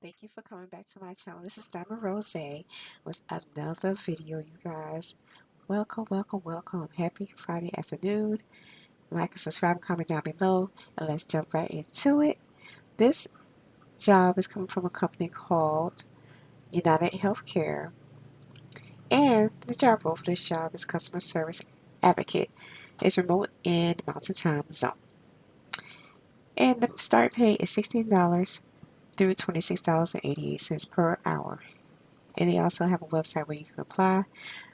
Thank you for coming back to my channel. This is Diamond Rose with another video, you guys. Welcome, welcome, welcome. Happy Friday afternoon. Like and subscribe, comment down below, and let's jump right into it. This job is coming from a company called United Healthcare, and the job role for this job is customer service advocate. It's remote in Mountain Time Zone, and the start pay is $16 through $26.88 per hour. And they also have a website where you can apply.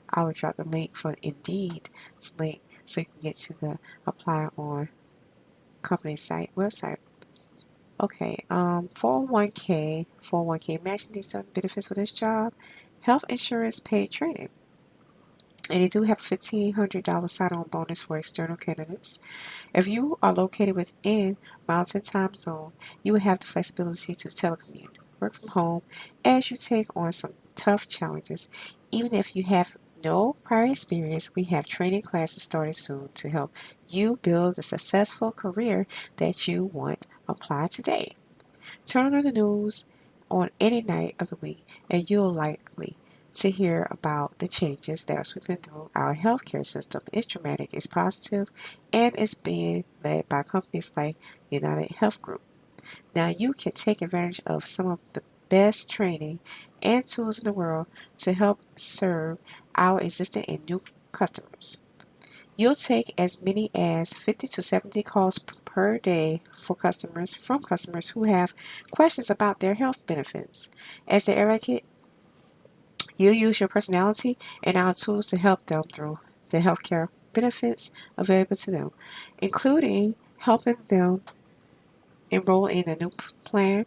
I will drop the link for Indeed's link so you can get to the apply on company site website. Okay, 401k matching these benefits for this job, health insurance paid training. And they do have a $1,500 sign-on bonus for external candidates. If you are located within Mountain Time Zone, you will have the flexibility to telecommute, work from home as you take on some tough challenges. Even if you have no prior experience, we have training classes starting soon to help you build the successful career that you want. Apply today. Turn on the news on any night of the week, and you'll likely to hear about the changes that are sweeping through our healthcare system. It's dramatic, it's positive, and it's being led by companies like United Health Group. Now you can take advantage of some of the best training and tools in the world to help serve our existing and new customers. You'll take as many as 50 to 70 calls per day for customers from customers who have questions about their health benefits. As the advocate, you use your personality and our tools to help them through the healthcare benefits available to them, including helping them enroll in a new plan.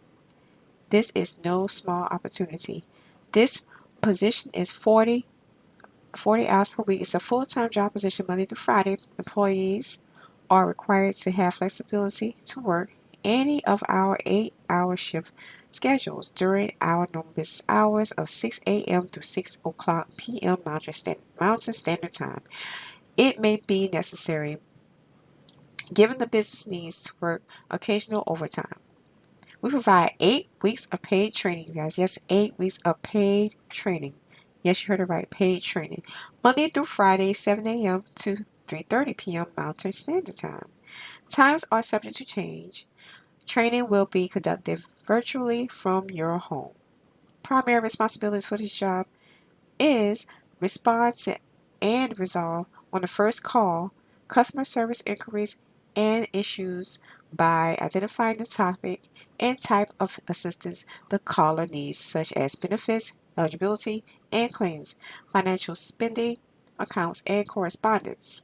This is no small opportunity. This position is 40 hours per week. It's a full-time job position Monday through Friday. Employees are required to have flexibility to work any of our 8-hour shift schedules during our normal business hours of 6 a.m. through 6 o'clock p.m. Mountain Standard Time. It may be necessary, given the business needs, to work occasional overtime. We provide 8 weeks of paid training, you guys. Yes, 8 weeks of paid training. Yes, you heard it right, paid training. Monday through Friday, 7 a.m. to 3:30 p.m. Mountain Standard Time. Times are subject to change. Training will be conducted virtually from your home. Primary responsibilities for this job is respond to and resolve on the first call customer service inquiries and issues by identifying the topic and type of assistance the caller needs, such as benefits, eligibility, and claims, financial spending, accounts, and correspondence.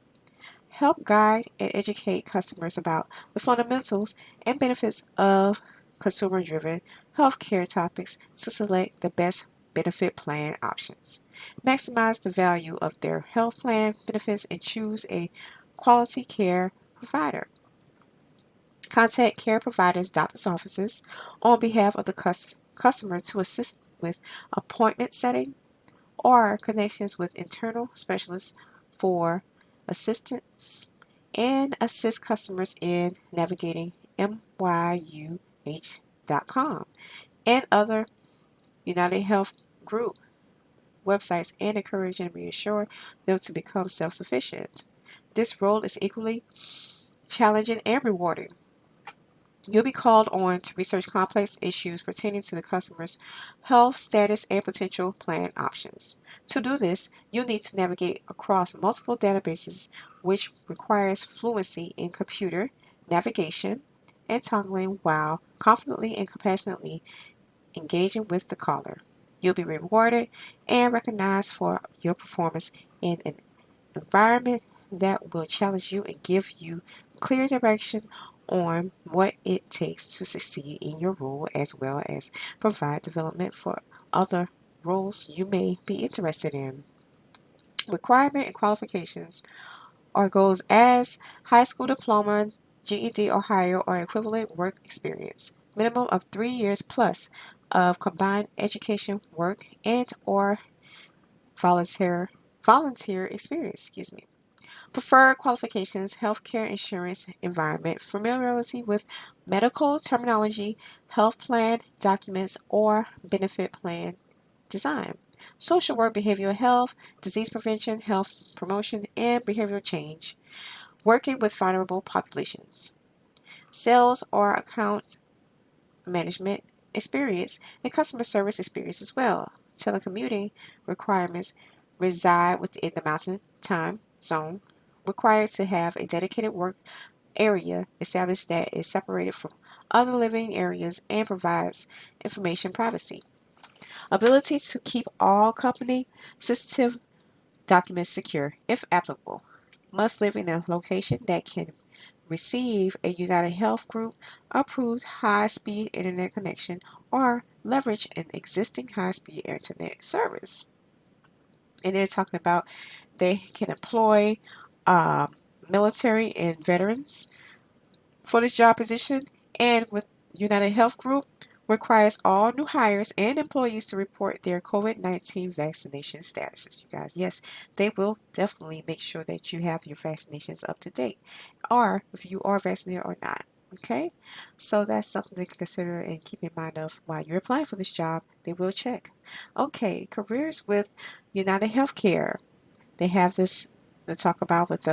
Help guide and educate customers about the fundamentals and benefits of consumer driven healthcare topics to select the best benefit plan options. Maximize the value of their health plan benefits and choose a quality care provider. Contact care providers, doctor's offices on behalf of the customer to assist with appointment setting or connections with internal specialists for assistance and assist customers in navigating myuh.com and other United Health Group websites and encourage and reassure them to become self-sufficient. This role is equally challenging and rewarding. You'll be called on to research complex issues pertaining to the customer's health status and potential plan options. To do this, you'll need to navigate across multiple databases, which requires fluency in computer navigation and toggling while confidently and compassionately engaging with the caller. You'll be rewarded and recognized for your performance in an environment that will challenge you and give you clear direction on what it takes to succeed in your role, as well as provide development for other roles you may be interested in. Requirement and qualifications are goals as high school diploma, GED or higher, or equivalent work experience. Minimum of 3 years plus of combined education, work, and or volunteer experience. Excuse me. Preferred qualifications, healthcare insurance environment, familiarity with medical terminology, health plan documents, or benefit plan design. Social work, behavioral health, disease prevention, health promotion, and behavioral change. Working with vulnerable populations. Sales or account management experience and customer service experience as well. Telecommuting requirements reside within the mountain time zone, required to have a dedicated work area established that is separated from other living areas and provides information privacy. Ability to keep all company sensitive documents secure, if applicable. Must live in a location that can receive a United Health Group approved high speed internet connection or leverage an existing high speed internet service. And they're talking about they can employ um, military and veterans for this job position, and with United Health Group requires all new hires and employees to report their COVID-19 vaccination statuses. You guys, yes, they will definitely make sure that you have your vaccinations up to date, or if you are vaccinated or not. Okay, so that's something to consider and keep in mind of while you're applying for this job. They will check. Okay, careers with United Healthcare. They have this to talk about with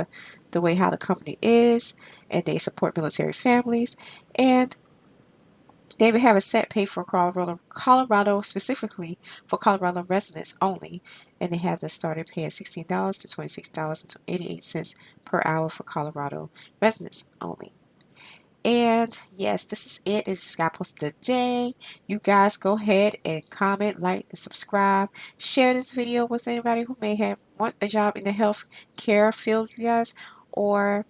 the way how the company is, and they support military families, and they even have a set pay for Colorado specifically for Colorado residents only, and they have the starting pay at $16 to $26.88 per hour for Colorado residents only. And yes, this is it. It just got posted today. You guys go ahead and comment, like, and subscribe. Share this video with anybody who may have want a job in the healthcare field, you guys, or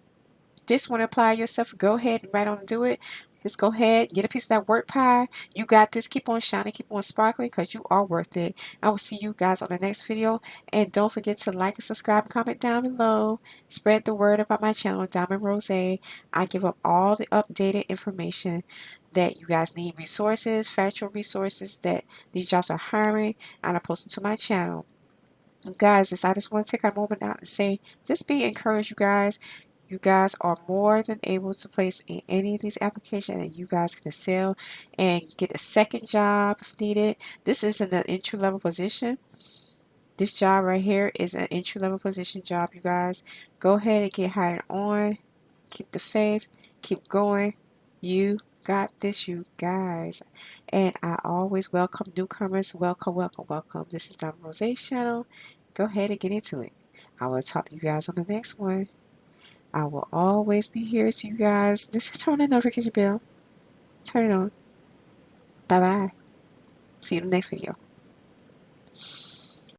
just want to apply yourself. Go ahead and right on and do it. Just go ahead, get a piece of that work pie. You got this. Keep on shining, keep on sparkling, because you are worth it. I will see you guys on the next video. And don't forget to like and subscribe and comment down below. Spread the word about my channel, Diamond Rose. I give up all the updated information that you guys need, resources, factual resources that these jobs are hiring, and I post it to my channel. Guys, I just want to take a moment out and say, just be encouraged, you guys. You guys are more than able to place in any of these applications, and you guys can excel and get a second job if needed. This isn't an entry level position. This job right here is an entry level position job, you guys. Go ahead and get hired on. Keep the faith. Keep going. You got this, you guys. And I always welcome newcomers. Welcome, welcome, welcome. This is the Rose channel. Go ahead and get into it. I will talk to you guys on the next one. I will always be here to you guys. Just turn on the notification bell. Turn it on. Bye bye. See you in the next video.